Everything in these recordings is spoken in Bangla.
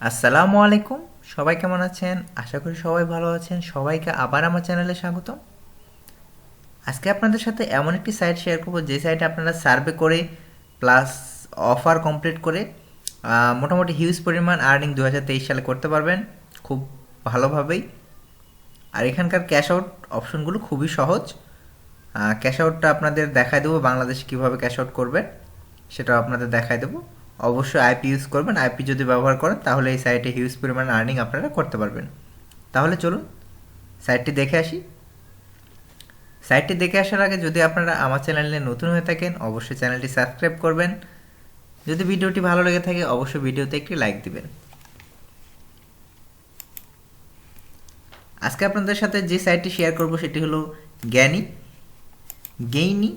আসসালামু আলাইকুম। সবাই কেমন আছেন? আশা করি সবাই ভালো আছেন। সবাইকে আবার আমার চ্যানেলে স্বাগতম। আজকে আপনাদের সাথে এমন একটি সাইট শেয়ার করব যে সাইটে আপনারা সার্ভে করে প্লাস অফার কমপ্লিট করে মোটামুটি হিউজ পরিমাণ আর্নিং 2023 সালে করতে পারবেন খুব ভালোভাবেই। আর এখানকার ক্যাশ আউট অপশনগুলো খুবই সহজ। ক্যাশ আউটটা আপনাদের দেখায় দেবো, বাংলাদেশে কীভাবে ক্যাশ আউট করবেন সেটাও আপনাদের দেখায় দেবো। অবশ্যই আইপি ইউজ করবেন। আইপি যদি ব্যবহার করেন তাহলে এই সাইটে হিউজ পরিমাণ আর্নিং আপনারা করতে পারবেন। তাহলে চলুন সাইটটি দেখে আসি। সাইটটি দেখে আসার আগে যদি আপনারা আমার চ্যানেলে নতুন হয়ে থাকেন অবশ্যই চ্যানেলটি সাবস্ক্রাইব করবেন। যদি ভিডিওটি ভালো লেগে থাকে অবশ্যই ভিডিওতে একটি লাইক দিবেন। আজকে আপনাদের সাথে যে সাইটটি শেয়ার করব সেটি হলো গেইনি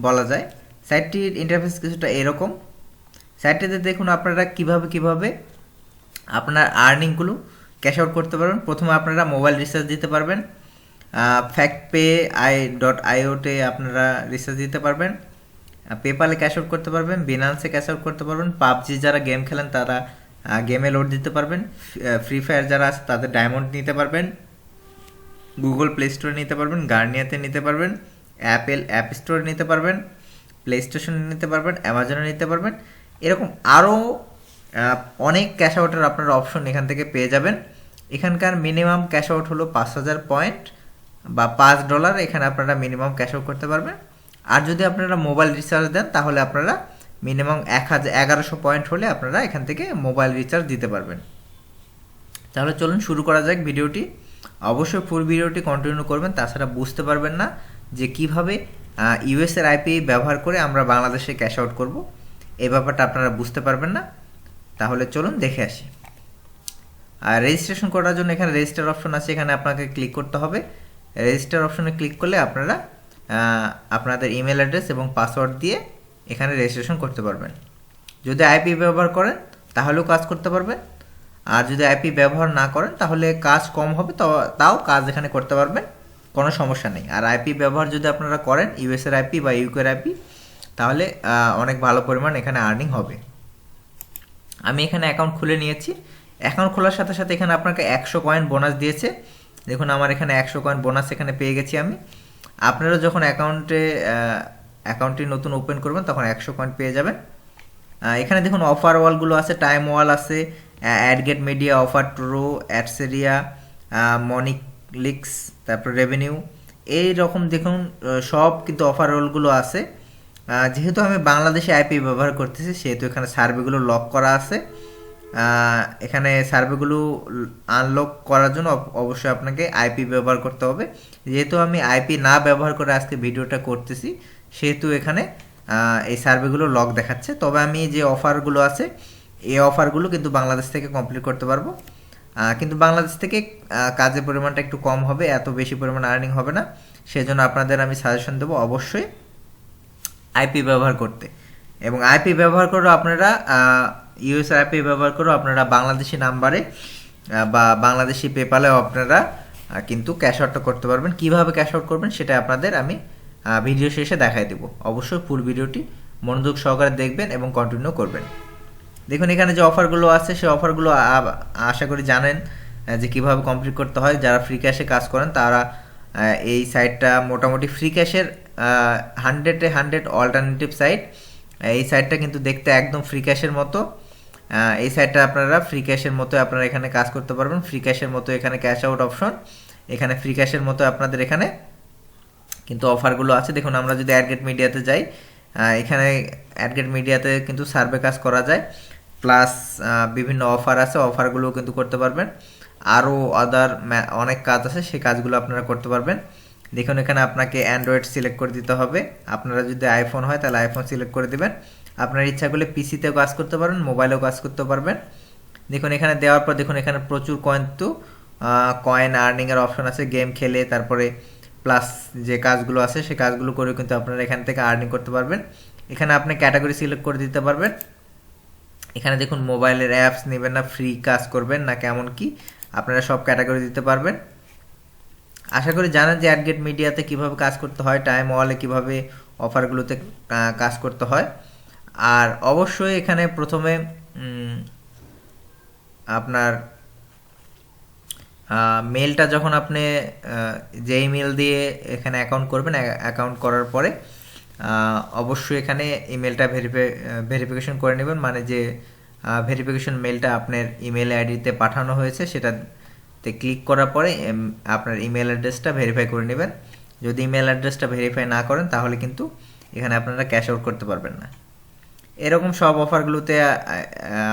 বলা যায়। সাইটটির ইন্টারফেস কিছুটা এরকম। সাইটটিতে দেখুন আপনারা কিভাবে আপনার আর্নিংগুলো ক্যাশ আউট করতে পারবেন। প্রথমে আপনারা মোবাইল রিচার্জ দিতে পারবেন। factpay.io-তে আপনারা রিচার্জ দিতে পারবেন। পেপালে ক্যাশ আউট করতে পারবেন, বিনান্সে ক্যাশ আউট করতে পারবেন। পাবজি যারা গেম খেলেন তারা গেমে লোড দিতে পারবেন। ফ্রি ফায়ার যারা আছে তাদের ডায়মন্ড নিতে পারবেন। গুগল প্লে স্টোরে নিতে পারবেন, গার্নিয়াতে নিতে পারবেন, অ্যাপেল অ্যাপ স্টোরে নিতে পারবেন, প্লে স্টেশনে নিতে পারবেন, অ্যামাজনে নিতে পারবেন। এরকম আরও অনেক ক্যাশ আউটের আপনারা অপশন এখান থেকে পেয়ে যাবেন। এখানকার মিনিমাম ক্যাশ আউট হলো 5,000 পয়েন্ট বা $5। এখানে আপনারা মিনিমাম ক্যাশ আউট করতে পারবেন। আর যদি আপনারা মোবাইল রিচার্জ দেন তাহলে আপনারা মিনিমাম 1100 পয়েন্ট হলে আপনারা এখান থেকে মোবাইল রিচার্জ দিতে পারবেন। তাহলে চলুন শুরু করা যাক ভিডিওটি। অবশ্যই ফুল ভিডিওটি কন্টিনিউ করবেন, তাছাড়া বুঝতে পারবেন না যে কিভাবে ইউএসের আইপি ব্যবহার করে আমরা বাংলাদেশে ক্যাশ আউট করব। এই ব্যাপারটা আপনারা বুঝতে পারবেন না। তাহলে চলুন দেখে আসি। আর রেজিস্ট্রেশন করার জন্য এখানে রেজিস্টার অপশন আছে, এখানে আপনাকে ক্লিক করতে হবে। রেজিস্টার অপশনে ক্লিক করলে আপনারা আপনাদের ইমেল অ্যাড্রেস এবং পাসওয়ার্ড দিয়ে এখানে রেজিস্ট্রেশন করতে পারবেন। যদি আইপি ব্যবহার করেন তাহলেও কাজ করতে পারবেন, আর যদি আইপি ব্যবহার না করেন তাহলে কাজ কম হবে, তাও কাজ এখানে করতে পারবেন, কোনো সমস্যা নেই। আর আইপি ব্যবহার যদি আপনারা করেন ইউএসের আইপি বা ইউকের আইপি তাহলে অনেক ভালো পরিমাণ এখানে আর্নিং হবে। আমি এখানে অ্যাকাউন্ট খুলে নিয়েছি। অ্যাকাউন্ট খোলার সাথে সাথে এখানে আপনাকে 100 কয়েন বোনাস দিয়েছে। দেখুন আমার এখানে 100 কয়েন বোনাস এখানে পেয়ে গেছি আমি। আপনারা যখন অ্যাকাউন্টটি নতুন ওপেন করবেন তখন 100 কয়েন পেয়ে যাবেন। এখানে দেখুন অফার ওয়ালগুলো আছে, টাইম ওয়াল আছে, অ্যাডগেট মিডিয়া, অফার ট্রো, অ্যাডসেরিয়া, মনিক্লিক্স, তারপর রেভিনিউ, এই রকম দেখুন সব কিন্তু অফার ওয়ালগুলো আছে। যেহেতু আমি বাংলাদেশে আইপি ব্যবহার করতেছি সেহেতু এখানে সার্ভেগুলো লক করা আছে। এখানে সার্ভেগুলো আনলক করার জন্য অবশ্যই আপনাকে আইপি ব্যবহার করতে হবে। যেহেতু আমি আইপি না ব্যবহার করে আজকে ভিডিওটা করতেছি সেহেতু এখানে এই সার্ভেগুলো লক দেখাচ্ছে। তবে আমি যে অফারগুলো আছে এই অফারগুলো কিন্তু বাংলাদেশ থেকে কমপ্লিট করতে পারবো, কিন্তু বাংলাদেশ থেকে কাজের পরিমাণটা একটু কম হবে, এত বেশি পরিমাণ আর্নিং হবে না। সেজন্য আপনাদের আমি সাজেশন দেবো অবশ্যই আইপি ব্যবহার করতে। এবং আইপি ব্যবহার করেও আপনারা ইউএস আইপি ব্যবহার করেও আপনারা বাংলাদেশি নাম্বারে বা বাংলাদেশি পেপালেও আপনারা কিন্তু ক্যাশ আউটটা করতে পারবেন। কিভাবে ক্যাশ আউট করবেন সেটা আপনাদের আমি ভিডিও শেষে দেখাই দেবো। অবশ্যই ফুল ভিডিওটি মনোযোগ সহকারে দেখবেন এবং কন্টিনিউ করবেন। দেখুন এখানে যে অফারগুলো আছে সেই অফারগুলো আশা করি জানেন যে কিভাবে কমপ্লিট করতে হয়। যারা ফ্রি ক্যাশে কাজ করেন তারা এই সাইটটা মোটামুটি ফ্রি ক্যাশের 100-100 অল্টারনেটিভ সাইট। এই সাইটটা কিন্তু দেখতে একদম ফ্রি ক্যাশের মতো। এই সাইটটা আপনারা ফ্রি ক্যাশের মতো আপনারা এখানে কাজ করতে পারবেন। ফ্রি ক্যাশের মতো এখানে ক্যাশ আউট অপশন, এখানে ফ্রি ক্যাশের মতো আপনাদের এখানে কিন্তু অফারগুলো আছে। দেখুন আমরা যদি অ্যাডগেট মিডিয়াতে যাই, এখানে অ্যাডগেট মিডিয়াতে কিন্তু সার্ভে কাজ করা যায়, প্লাস বিভিন্ন অফার আছে, অফারগুলো কিন্তু করতে পারবেন। আরও আদার অনেক কাজ আছে, সেই কাজগুলো আপনারা করতে পারবেন। দেখুন এখানে আপনাকে অ্যান্ড্রয়েড সিলেক্ট করে দিতে হবে। আপনারা যদি আইফোন হয় তাহলে আইফোন সিলেক্ট করে দেবেন। আপনার ইচ্ছা করলে পিসিতেও কাজ করতে পারবেন, মোবাইলেও কাজ করতে পারবেন। দেখুন এখানে দেওয়ার পর দেখুন এখানে প্রচুর কয়েন আর্নিংয়ের অপশন আছে, গেম খেলে তারপরে প্লাস যে কাজগুলো আছে সেই কাজগুলো করে কিন্তু আপনারা এখান থেকে আর্নিং করতে পারবেন। এখানে আপনি ক্যাটাগরি সিলেক্ট করে দিতে পারবেন। এখানে দেখুন মোবাইলের অ্যাপস নেবেন না ফ্রি কাজ করবেন না কেমন কি আপনারা সব ক্যাটাগরি দিতে পারবেন। আশা করি জানেন যে অ্যাডগেট মিডিয়াতে কিভাবে কাজ করতে হয়, টাইম ওয়ালে কিভাবে অফারগুলোতে কাজ করতে হয়। আর অবশ্যই এখানে প্রথমে আপনার মেলটা যখন আপনি যে ইমেল দিয়ে এখানে অ্যাকাউন্ট করবেন, অ্যাকাউন্ট করার পরে অবশ্যই এখানে ইমেলটা ভেরিফিকেশন করে নেবেন, মানে যে ভেরিফিকেশন মেলটা আপনার ইমেল আইডিতে পাঠানো হয়েছে সেটাতে ক্লিক করার পরে আপনার ইমেল অ্যাড্রেসটা ভেরিফাই করে নেবেন। যদি ইমেল অ্যাড্রেসটা ভেরিফাই না করেন তাহলে কিন্তু এখানে আপনারা ক্যাশ আউট করতে পারবেন না। এরকম সব অফারগুলোতে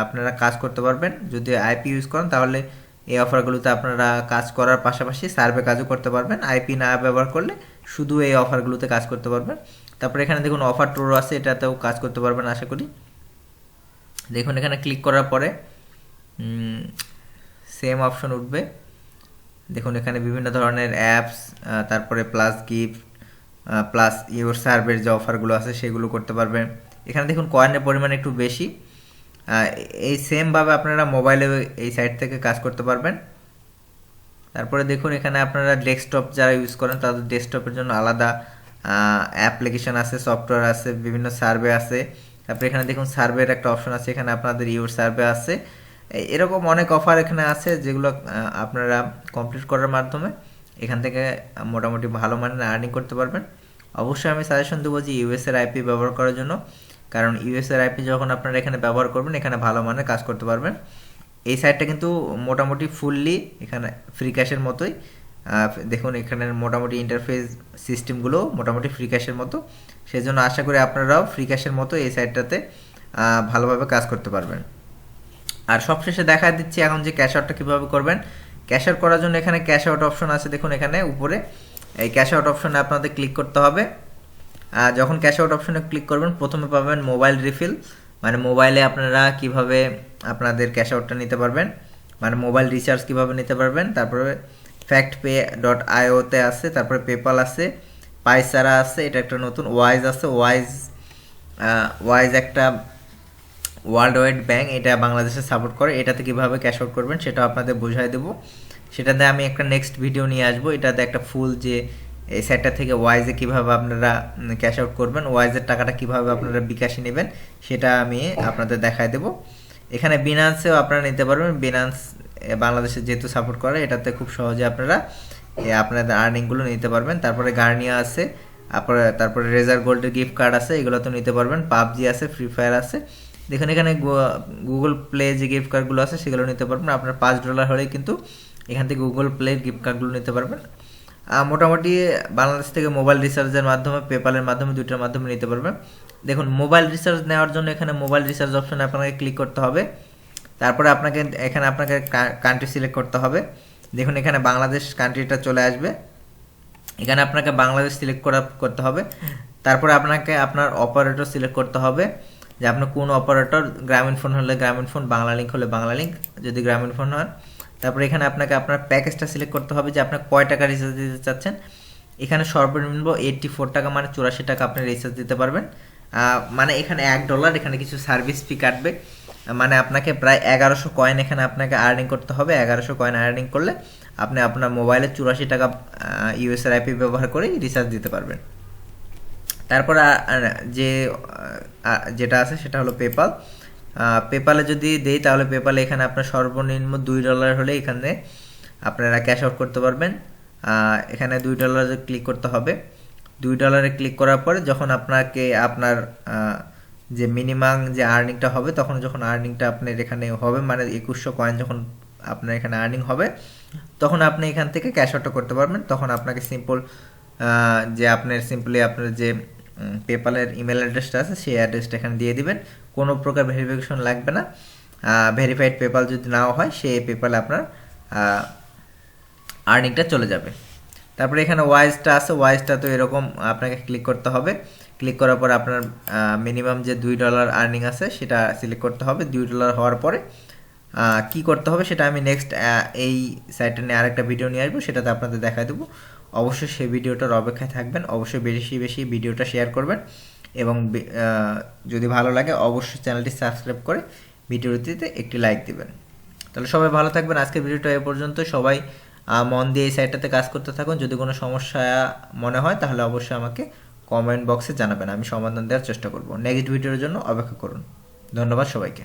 আপনারা কাজ করতে পারবেন। যদি আইপি ইউজ করেন তাহলে এই অফারগুলোতে আপনারা কাজ করার পাশাপাশি সার্ভে কাজও করতে পারবেন। আইপি না ব্যবহার করলে শুধু এই অফারগুলোতে কাজ করতে পারবেন। তারপরে এখানে দেখুন অফার টোর আছে, এটাতেও কাজ করতে পারবেন আশা করি। দেখুন এখানে ক্লিক করার পরে সেম অপশন উঠবে। দেখুন এখানে বিভিন্ন ধরনের অ্যাপস, তারপরে প্লাস গিফট, প্লাস ইউর সার্ভের যে অফারগুলো আছে সেগুলো করতে পারবেন। এখানে দেখুন কয়েনের পরিমাণ একটু বেশি। এই সেমভাবে আপনারা মোবাইলে এই সাইট থেকে কাজ করতে পারবেন। তারপরে দেখুন এখানে আপনারা ডেস্কটপ যারা ইউজ করেন তাদের ডেস্কটপের জন্য আলাদা অ্যাপ্লিকেশন আছে, সফটওয়্যার আছে, বিভিন্ন সার্ভে আছে। তারপরে এখানে দেখুন সার্ভের একটা অপশন আছে, এখানে আপনাদের ইউর সার্ভে আছে। এরকম অনেক অফার এখানে আছে যেগুলো আপনারা কমপ্লিট করার মাধ্যমে এখান থেকে মোটামুটি ভালো মানের আর্নিং করতে পারবেন। অবশ্যই আমি সাজেশন দেবো যে ইউএসএর আইপি ব্যবহার করার জন্য, কারণ ইউএসএর আইপি যখন আপনারা এখানে ব্যবহার করবেন এখানে ভালো মানের কাজ করতে পারবেন। এই সাইটটা কিন্তু মোটামুটি ফুললি এখানে ফ্রি ক্যাশের মতোই। দেখুন এখানের মোটামুটি ইন্টারফেস সিস্টেমগুলো মোটামুটি ফ্রি ক্যাশের মতো, সেই জন্য আশা করি আপনারাও ফ্রি ক্যাশের মতো এই সাইটটাতে ভালোভাবে কাজ করতে পারবেন। আর সবশেষে দেখা দিচ্ছি এখন যে ক্যাশ আউটটা কীভাবে করবেন। ক্যাশ আউট করার জন্য এখানে ক্যাশ আউট অপশন আছে, দেখুন এখানে উপরে এই ক্যাশ আউট অপশনে আপনাদের ক্লিক করতে হবে। যখন ক্যাশ আউট অপশনে ক্লিক করবেন প্রথমে পাবেন মোবাইল রিফিল, মানে মোবাইলে আপনারা কিভাবে আপনাদের ক্যাশ আউটটা নিতে পারবেন, মানে মোবাইল রিচার্জ কিভাবে নিতে পারবেন। তারপরে factpay.io-তে আছে, তারপরে পেপাল আছে, পাইসারা আছে, এটা একটা নতুন, ওয়াইজ আছে। ওয়াইজ একটা ওয়ার্ল্ড ওয়াইড ব্যাংক, এটা বাংলাদেশে সাপোর্ট করে। এটাতে কিভাবে ক্যাশ আউট করবেন সেটা আপনাদের বোঝাই দেবো, সেটাতে আমি একটা নেক্সট ভিডিও নিয়ে আসবো। এটাতে একটা ফুল যে এই সাইটটা থেকে ওয়াইজে কিভাবে আপনারা ক্যাশ আউট করবেন, ওয়াইজের টাকাটা কিভাবে আপনারা বিকাশে নেবেন সেটা আমি আপনাদের দেখাই দেবো। এখানে বিনান্সেও আপনারা নিতে পারবেন। বিনান্স বাংলাদেশে যেহেতু সাপোর্ট করে এটাতে খুব সহজে আপনারা আপনাদের আর্নিংগুলো নিতে পারবেন। তারপরে গার্নিয়া আছে, তারপরে রেজার গোল্ডের গিফট কার্ড আছে, এগুলো তো নিতে পারবেন। পাবজি আছে, ফ্রি ফায়ার আছে। দেখুন এখানে গুগল প্লে যে গিফট কার্ডগুলো আছে সেগুলো নিতে পারবেন। আপনার $5 হলেই কিন্তু এখান থেকে গুগল প্লে গিফট কার্ডগুলো নিতে পারবেন। মোটামুটি বাংলাদেশ থেকে মোবাইল রিচার্জের মাধ্যমে, পেপালের মাধ্যমে, দুইটার মাধ্যমে নিতে পারবেন। দেখুন মোবাইল রিচার্জ নেওয়ার জন্য এখানে মোবাইল রিচার্জ অপশানে আপনাকে ক্লিক করতে হবে। তারপরে আপনাকে কান্ট্রি সিলেক্ট করতে হবে। দেখুন এখানে বাংলাদেশ কান্ট্রিটা চলে আসবে, এখানে আপনাকে বাংলাদেশ সিলেক্ট করতে হবে। তারপরে আপনাকে আপনার অপারেটর সিলেক্ট করতে হবে যে আপনি কোন অপারেটর, গ্রামীণ ফোন হলে গ্রামীণ ফোন, বাংলা লিঙ্ক হলে বাংলা লিঙ্ক যদি গ্রামীণ ফোন হয়। তারপরে এখানে আপনাকে আপনার প্যাকেজটা সিলেক্ট করতে হবে যে আপনি কয় টাকা রিচার্জ দিতে চাচ্ছেন। এখানে সর্বনিম্ন 84 টাকা, মানে 84 টাকা আপনি রিচার্জ দিতে পারবেন। মানে এখানে $1, এখানে কিছু সার্ভিস ফি কাটবে, মানে আপনাকে প্রায় 1100 কয়েন এখানে আপনাকে আর্নিং করতে হবে। 1100 কয়েন আর্নিং করলে আপনি আপনার মোবাইলে 84 টাকা ইউএসএর আইপি ব্যবহার করে রিচার্জ দিতে পারবেন। তারপর যেটা আছে সেটা হলো পেপাল। পেপালে যদি দেই তাহলে পেপালে এখানে আপনার সর্বনিম্ন $2 হলে এখানে আপনারা ক্যাশ আউট করতে পারবেন। এখানে $2 ক্লিক করতে হবে। $2 ক্লিক করার পরে যখন আপনাকে আপনার যে মিনিমাম যে আর্নিংটা হবে, তখন যখন আর্নিংটা আপনার এখানে হবে, মানে 2100 কয়েন যখন আপনার এখানে আর্নিং হবে তখন আপনি এখান থেকে ক্যাশ আউটটা করতে পারবেন। তখন আপনাকে যে সিম্পলি আপনার যে পেপালের ইমেল অ্যাড্রেসটা আছে সেই অ্যাড্রেসটা এখানে দিয়ে দিবেন। কোনো প্রকার ভেরিফিকেশন লাগবে না। ভেরিফাইড পেপাল যদি নাও হয় সেই পেপালে আপনার আর্নিংটা চলে যাবে। তারপরে এখানে ওয়াইজটা আছে, ওয়াইজটা তো এরকম আপনাকে ক্লিক করতে হবে। ক্লিক করার পর আপনার মিনিমাম যে $2 আর্নিং আছে সেটা সিলেক্ট করতে হবে। $2 হওয়ার পরে কি করতে হবে সেটা আমি নেক্সট এই সাইটটা নিয়ে আরেকটা ভিডিও নিয়ে আসবো, সেটাতে আপনাদের দেখাই দেবো। অবশ্যই সেই ভিডিওটার অপেক্ষায় থাকবেন। অবশ্যই বেশি বেশি ভিডিওটা শেয়ার করবেন এবং যদি ভালো লাগে অবশ্যই চ্যানেলটি সাবস্ক্রাইব করে ভিডিওটিতে একটি লাইক দিবেন। তাহলে সবাই ভালো থাকবেন। আজকের ভিডিওটা এ পর্যন্ত। সবাই মন দিয়ে এই সাইটটাতে কাজ করতে থাকুন। যদি কোনো সমস্যা মনে হয় তাহলে অবশ্যই আমাকে কমেন্ট বক্সে জানাবেন, আমি সমাধান দেওয়ার চেষ্টা করব। নেক্সট ভিডিওর জন্য অপেক্ষা করুন। ধন্যবাদ সবাইকে।